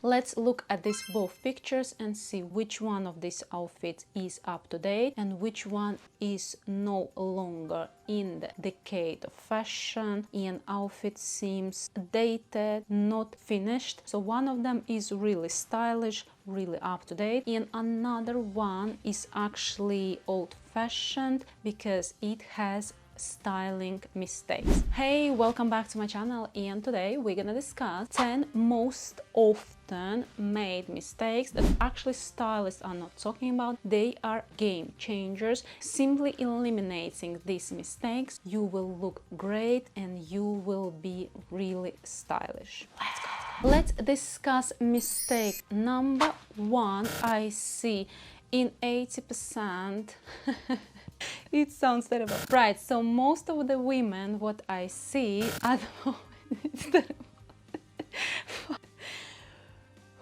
Let's look at these both pictures and see which one of these outfits is up to date and which one is no longer in the decade of fashion and outfit seems dated, not finished. So one of them is really stylish, really up to date, and another one is actually old-fashioned because it has styling mistakes. Hey, welcome back to my channel, and today we're gonna discuss 10 most often made mistakes that actually stylists are not talking about. They are game changers. Simply eliminating these mistakes, you will look great and you will be really stylish. Let's go. Let's discuss mistake number one. I see in 80% it sounds terrible. Right, so most of the women, what I see at the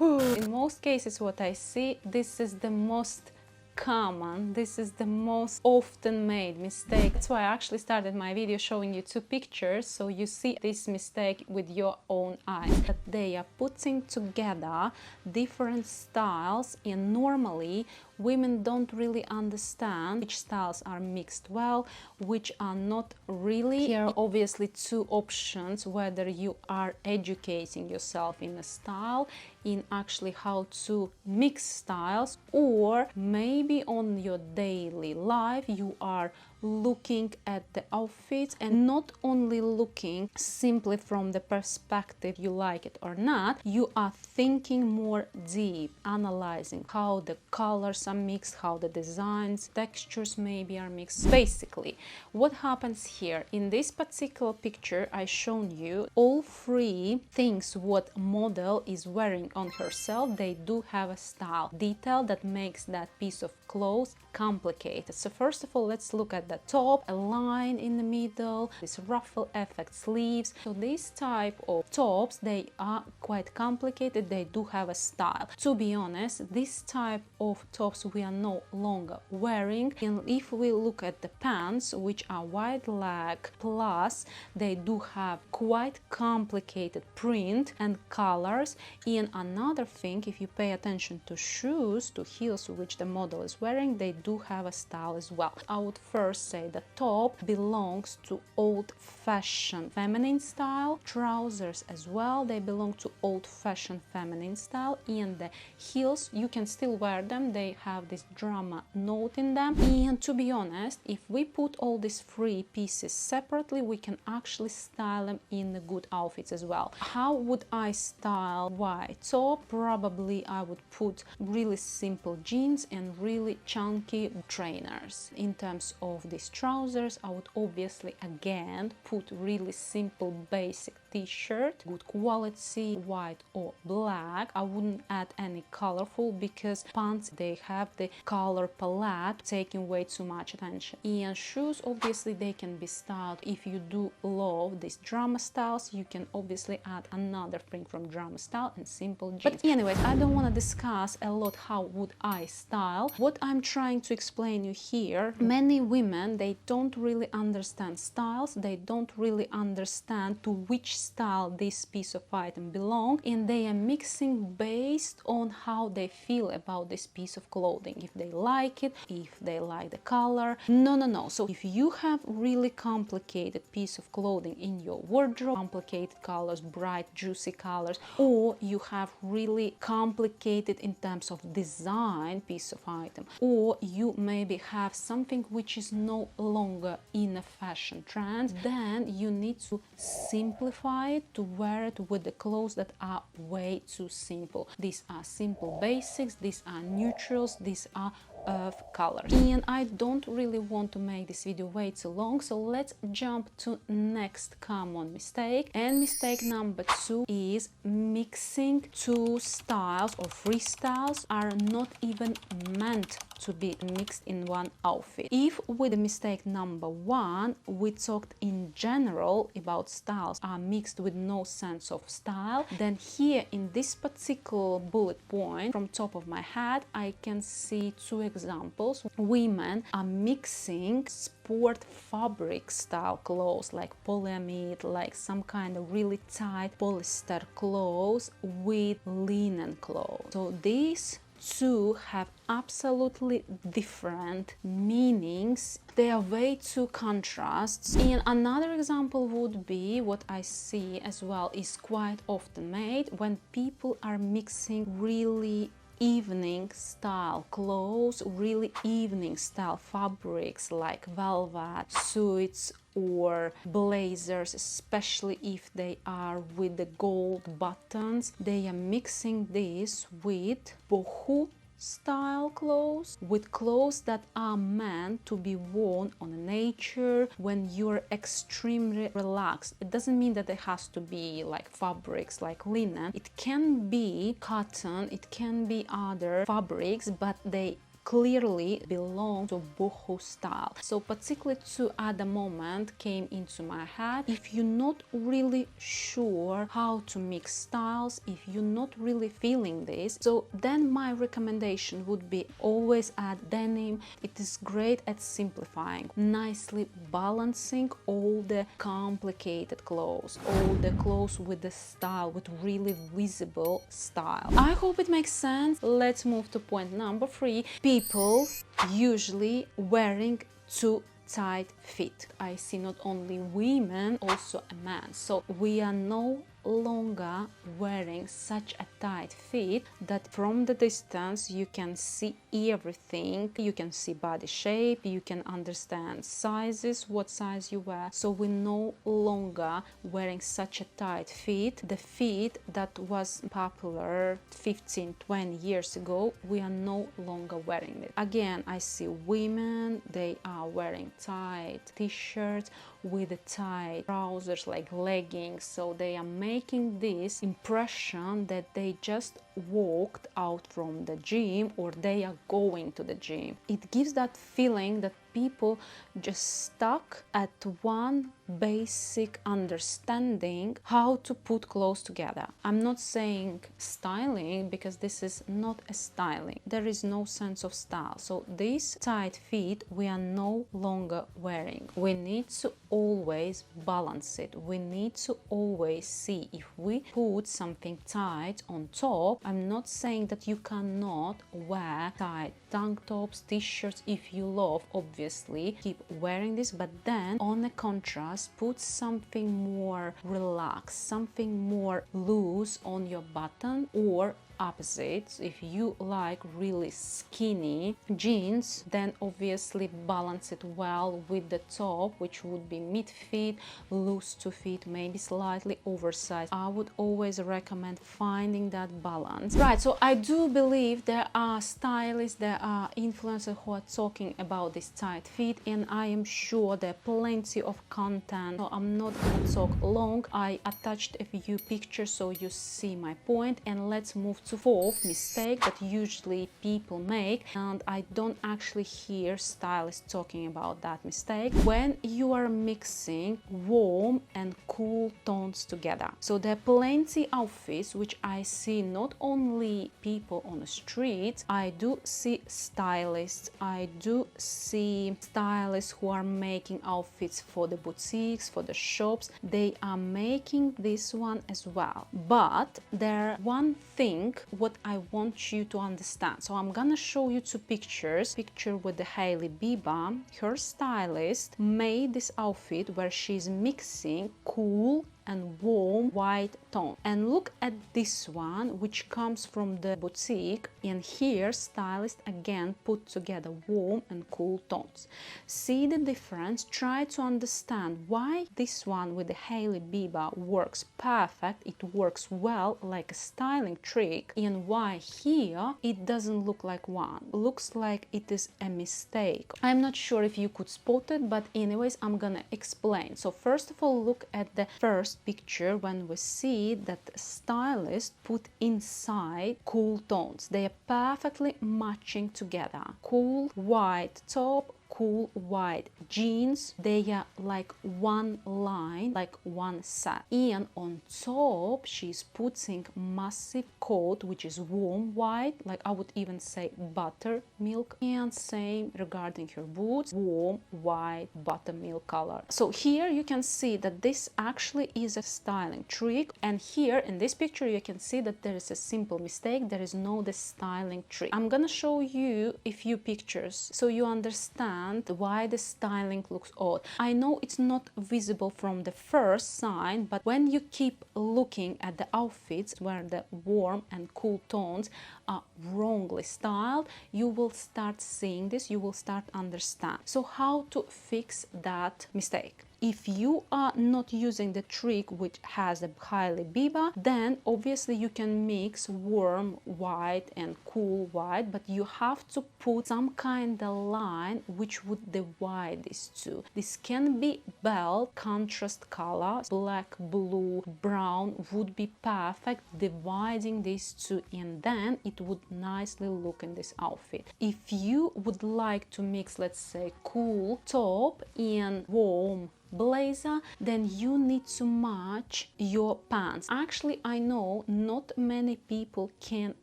moment, in most cases what I see, this is the most common, this is the most often made mistake. That's why I actually started my video showing you two pictures, so you see this mistake with your own eyes. That they are putting together different styles, and normally women don't really understand which styles are mixed well, which are not really. Here are obviously two options, whether you are educating yourself in a style, in actually how to mix styles, or maybe on your daily life you are looking at the outfits and not only looking simply from the perspective you like it or not, you are thinking more deep, analyzing how the colors are mixed, how the designs, textures maybe are mixed. Basically, what happens here in this particular picture I shown you, all three things what model is wearing on herself, they do have a style detail that makes that piece of clothes complicated. So first of all, let's look at the top, a line in the middle, this ruffle effect sleeves. So this type of tops, they are quite complicated, they do have a style. To be honest, this type of tops we are no longer wearing, and if we look at the pants, which are wide leg plus, they do have quite complicated print and colors. And another thing, if you pay attention to shoes, to heels which the model is wearing, they do have a style as well. I would first say the top belongs to old-fashioned feminine style, trousers as well, they belong to old-fashioned feminine style, and the heels, you can still wear them, they have this drama note in them. And to be honest, if we put all these three pieces separately, we can actually style them in the good outfits as well. How would I style white top? Probably I would put really simple jeans and really chunky trainers. In terms of these trousers, I would obviously again put really simple basic t-shirt, good quality, white or black. I wouldn't add any colorful because pants, they have the color palette taking way too much attention. And shoes, obviously they can be styled. If you do love these drama styles, you can obviously add another thing from drama style and simple jeans. But anyways, I don't want to discuss a lot how would I style. What I'm trying to explain you here, many women, they don't really understand styles, they don't really understand to which style this piece of item belong, and they are mixing based on how they feel about this piece of clothing, if they like it, if they like the color. No. So if you have really complicated piece of clothing in your wardrobe, complicated colors, bright juicy colors, or you have really complicated in terms of design piece of item, or you maybe have something which is no longer in a fashion trend, then you need to simplify it, to wear it with the clothes that are way too simple. These are simple basics, these are neutrals, these are earth colors. And I don't really want to make this video way too long, so let's jump to next common mistake. And mistake number two is mixing two styles or three styles are not even meant to be mixed in one outfit. If with the mistake number one we talked in general about styles are mixed with no sense of style, then here in this particular bullet point from top of my head I can see two examples, women are mixing sport fabric style clothes like polyamide, like some kind of really tight polyester clothes with linen clothes. So these two have absolutely different meanings. They are way two contrasts. And another example would be what I see as well is quite often made when people are mixing really evening style clothes, really evening style fabrics like velvet, suits or blazers, especially if they are with the gold buttons. They are mixing this with boho style clothes, with clothes that are meant to be worn on nature when you're extremely relaxed. It doesn't mean that it has to be like fabrics like linen. It can be cotton, it can be other fabrics, but they clearly belong to boho style. So particularly two at the moment came into my head. If you're not really sure how to mix styles, if you're not really feeling this, so then my recommendation would be always add denim. It is great at simplifying, nicely balancing all the complicated clothes, all the clothes with the style, with really visible style. I hope it makes sense. Let's move to point number 3. People usually wearing too tight fit. I see not only women, also a man. So we are no longer wearing such a tight fit that from the distance you can see everything. You can see body shape, you can understand sizes, what size you wear. So we're no longer wearing such a tight fit. The fit that was popular 15-20 years ago, we are no longer wearing it. Again, I see women, they are wearing tight t-shirts with the tight trousers like leggings, so they are making this impression that they just walked out from the gym or they are going to the gym. It gives that feeling that people just stuck at one basic understanding how to put clothes together. I'm not saying styling because this is not a styling. There is no sense of style. So this tight fit we are no longer wearing. We need to always balance it. We need to always see if we put something tight on top. I'm not saying that you cannot wear tight tank tops, t-shirts if you love, obviously keep wearing this, but then on a contrast put something more relaxed, something more loose on your button, or opposites, if you like really skinny jeans, then obviously balance it well with the top, which would be mid-fit, loose to fit, maybe slightly oversized. I would always recommend finding that balance. Right, so I do believe there are stylists, there are influencers who are talking about this tight fit, and I am sure there are plenty of content, so I'm not gonna talk long. I attached a few pictures so you see my point, and let's move to fourth mistake that usually people make, and I don't actually hear stylists talking about that mistake, when you are mixing warm and cool tones together. So there are plenty outfits which I see not only people on the street, I do see stylists, I do see stylists who are making outfits for the boutiques, for the shops. They are making this one as well, but there one thing what I want you to understand. So I'm gonna show you two pictures. Picture with the Hailey Bieber. Her stylist made this outfit where she's mixing cool and warm white tone, and look at this one which comes from the boutique, and here stylist again put together warm and cool tones. See the difference? Try to understand why this one with the Hailey Bieber works perfect, it works well like a styling trick, and why here it doesn't look like one, looks like it is a mistake. I'm not sure if you could spot it, but anyways I'm gonna explain. So first of all, look at the first picture when we see that the stylist put inside cool tones. They are perfectly matching together. Cool white top, cool white jeans. They are like one line, like one set. And on top she's putting massive coat which is warm white, like I would even say buttermilk. And same regarding her boots, warm white buttermilk color. So here you can see that this actually is a styling trick, and here in this picture you can see that there is a simple mistake. There is no the styling trick. I'm gonna show you a few pictures so you understand why the styling looks odd. I know it's not visible from the first sign, but when you keep looking at the outfits where the warm and cool tones are wrongly styled, you will start seeing this, you will start understand. So how to fix that mistake? If you are not using the trick which has a highly biba, then obviously you can mix warm white and cool white, but you have to put some kind of line which would divide these two. This can be belt contrast colors, black, blue, brown would be perfect dividing these two, and then it would nicely look in this outfit. If you would like to mix, let's say, cool top and warm blazer, then you need to match your pants. Actually, I know not many people can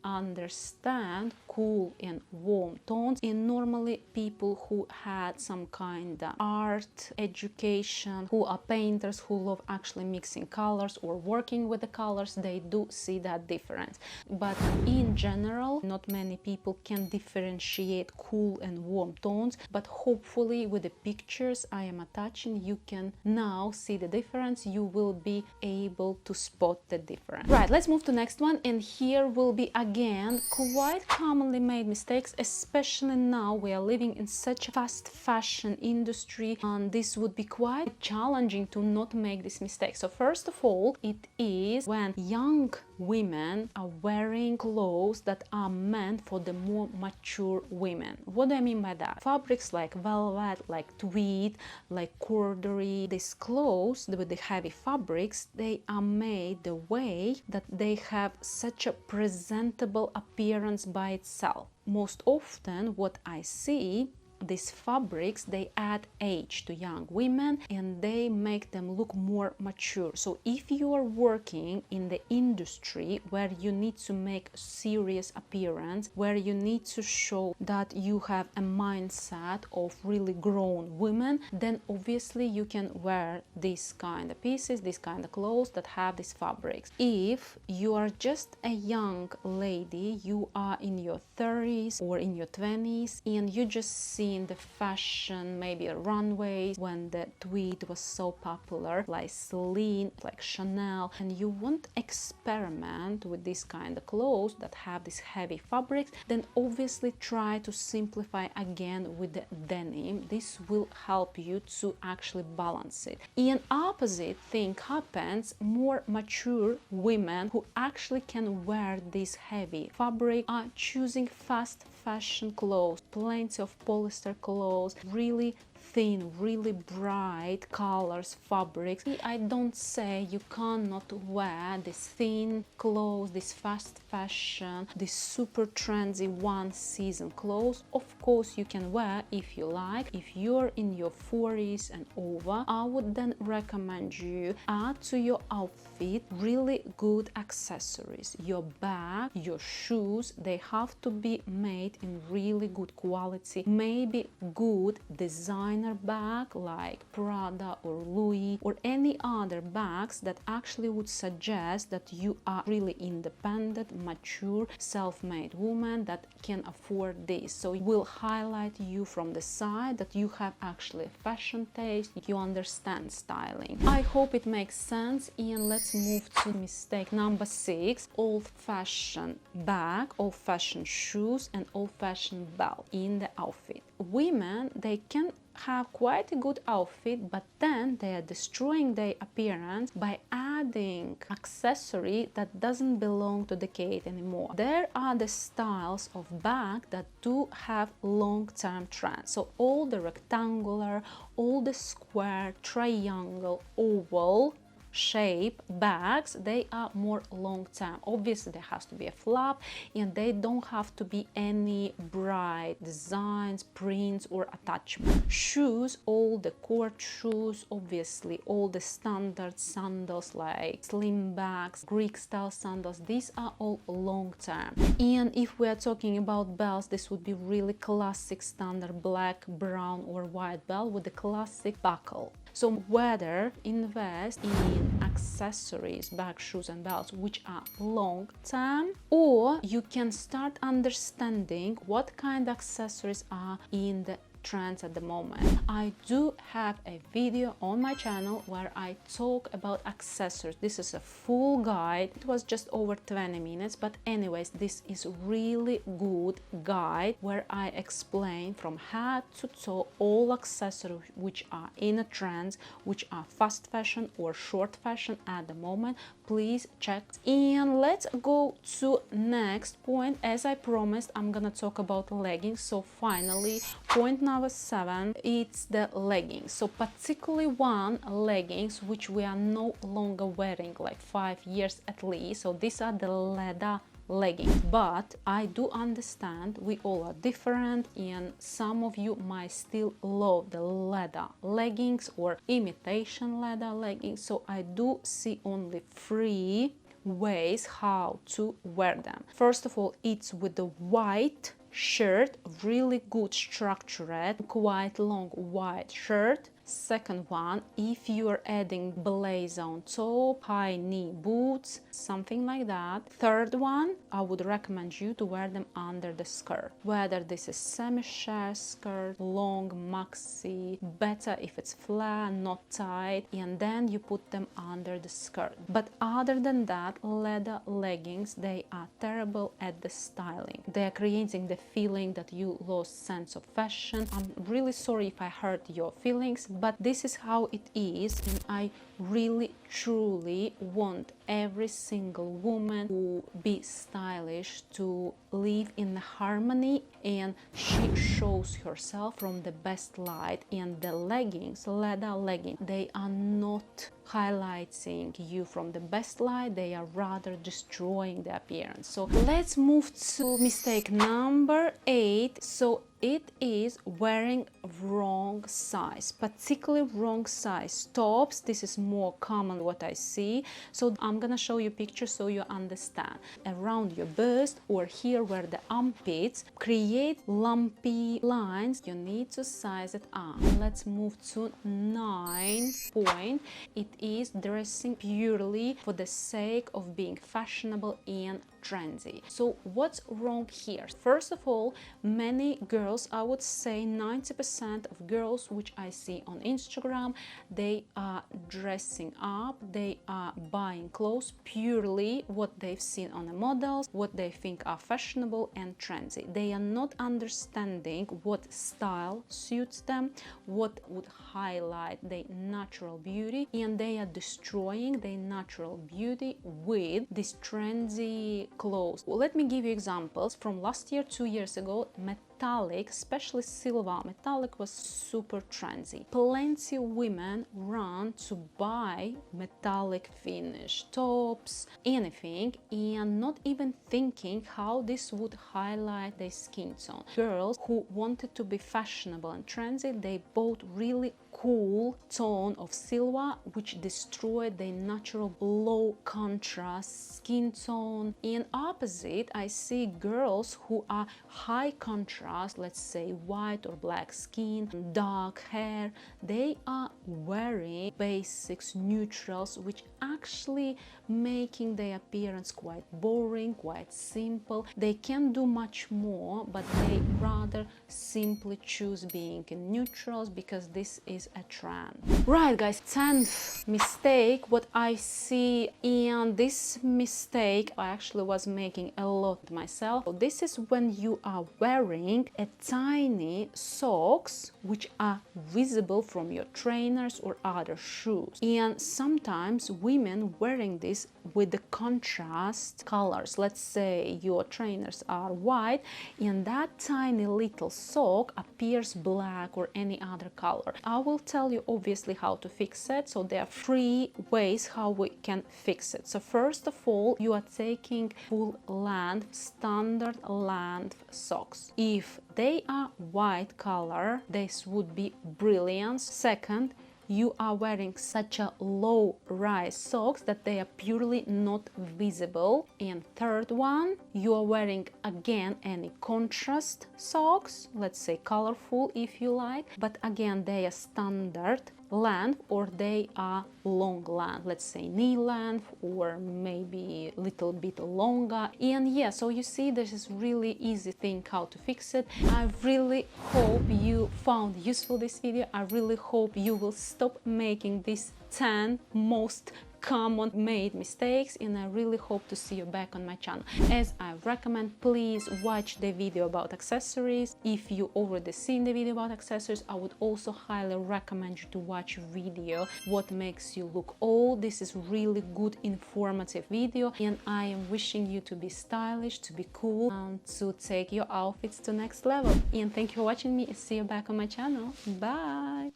understand cool and warm tones, and normally people who had some kind of art education, who are painters, who love actually mixing colors or working with the colors, they do see that difference. But in general, not many people can differentiate cool and warm tones, but hopefully with the pictures I am attaching, you can now see the difference. You will be able to spot the difference. Right, let's move to next one, and here will be again quite commonly made mistakes, especially now we are living in such a fast fashion industry, and this would be quite challenging to not make this mistake. So first of all, it is when young women are wearing clothes that are meant for the more mature women. What do I mean by that? Fabrics like velvet, like tweed, like corduroy, these clothes with the heavy fabrics, they are made the way that they have such a presentable appearance by itself. Most often what I see, these fabrics, they add age to young women and they make them look more mature. So if you are working in the industry where you need to make serious appearance, where you need to show that you have a mindset of really grown women, then obviously you can wear these kind of pieces, these kind of clothes that have these fabrics. If you are just a young lady, you are in your 30s or in your 20s, and you just see in the fashion, maybe runways, when the tweed was so popular, like Celine, like Chanel, and you want to experiment with this kind of clothes that have these heavy fabrics, then obviously try to simplify again with the denim. This will help you to actually balance it. And opposite thing happens, more mature women who actually can wear this heavy fabric are choosing fast fashion clothes, plenty of polyester clothes, really thin, really bright colors, fabrics. I don't say you cannot wear this thin clothes, this fast fashion, this super trendy one season clothes. Of course you can wear if you like. If you're in your 40s and over, I would then recommend you add to your outfit really good accessories. Your bag, your shoes, they have to be made in really good quality. Maybe good designer bag like Prada or Louis or any other bags that actually would suggest that you are really independent, mature, self-made woman that can afford this. So it will highlight you from the side that you have actually fashion taste, you understand styling. I hope it makes sense, and let's move to mistake number 6: old-fashioned bag, old-fashioned shoes and old-fashioned belt in the outfit. Women, they can have quite a good outfit, but then they are destroying their appearance by adding accessory that doesn't belong to the decade anymore. There are the styles of bag that do have long-term trends. So all the rectangular, all the square, triangle, oval shape bags, they are more long term. Obviously there has to be a flap, and they don't have to be any bright designs, prints or attachment. Shoes, all the court shoes, obviously all the standard sandals like slim bags, Greek style sandals, these are all long term. And if we are talking about belts, this would be really classic standard black, brown or white belt with the classic buckle. So whether invest in accessories, bags, shoes and belts which are long term, or you can start understanding what kind of accessories are in the trends at the moment. I do have a video on my channel where I talk about accessories. This is a full guide. It was just over 20 minutes, but anyways, this is really good guide where I explain from head to toe all accessories which are in a trend, which are fast fashion or short fashion at the moment. Please check. And let's go to next point. As I promised, I'm gonna talk about leggings. So finally, point number 7, it's the leggings. So particularly one leggings which we are no longer wearing like 5 years at least. So these are the leather leggings, but I do understand we all are different, and some of you might still love the leather leggings or imitation leather leggings. So I do see only 3 ways how to wear them. First of all, it's with the white shirt, really good structured, quite long white shirt. Second one, if you are adding blazer on top, high knee boots, something like that. Third one, I would recommend you to wear them under the skirt, whether this is semi-sheer skirt, long maxi, better if it's flat, not tight, and then you put them under the skirt. But other than that, leather leggings, they are terrible at the styling. They are creating the feeling that you lost sense of fashion. I'm really sorry if I hurt your feelings, but this is how it is, and I really truly want every single woman to be stylish, to live in harmony, and she shows herself from the best light. And the leggings, leather leggings, they are not highlighting you from the best light, they are rather destroying the appearance. So let's move to mistake number 8. So it is wearing wrong size, particularly wrong size tops. This is more common what I see. So I'm gonna show you pictures so you understand. Around your bust or here where the armpits create lumpy lines, you need to size it up. Let's move to 9 point. It is dressing purely for the sake of being fashionable and trendy. So what's wrong here? First of all, many girls, I would say 90% of girls which I see on Instagram, they are dressing up, they are buying clothes purely what they've seen on the models, what they think are fashionable and trendy. They are not understanding what style suits them, what would highlight their natural beauty, and they are destroying their natural beauty with this trendy clothes. Well, let me give you examples. From last year, 2 years ago, metallic, especially silver metallic, was super trendy. Plenty of women run to buy metallic finish tops, anything, and not even thinking how this would highlight their skin tone. Girls who wanted to be fashionable and trendy, they bought really cool tone of silver, which destroyed their natural low contrast skin tone. And opposite, I see girls who are high contrast, let's say white or black skin, dark hair, they are wearing basics, neutrals, which actually making their appearance quite boring, quite simple. They can do much more, but they rather simply choose being in neutrals because this is a trend. Right, guys, 10th mistake what I see, and this mistake I actually was making a lot myself. So this is when you are wearing a tiny socks which are visible from your trainers or other shoes, and sometimes we women wearing this with the contrast colors. Let's say your trainers are white and that tiny little sock appears black or any other color. I will tell you obviously how to fix it. So there are 3 ways how we can fix it. So first of all, you are taking full length, standard length socks. If they are white color, this would be brilliant. Second, you are wearing such a low rise socks that they are purely not visible. And third one, you are wearing again any contrast socks, let's say colorful if you like, but again they are standard length or they are long length, let's say knee length or maybe a little bit longer. And yeah, so you see this is really easy thing how to fix it. I really hope you found useful this video. I really hope you will stop making these 10 most common made mistakes, and I really hope to see you back on my channel. As I recommend, please watch the video about accessories. If you already seen the video about accessories, I would also highly recommend you to watch video what makes you look old. This is really good informative video, and I am wishing you to be stylish, to be cool, and to take your outfits to next level. And thank you for watching me, and see you back on my channel. Bye.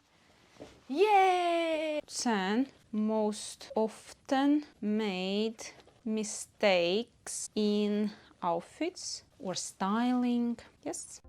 Yay! 10 most often made mistakes in outfits or styling. Yes.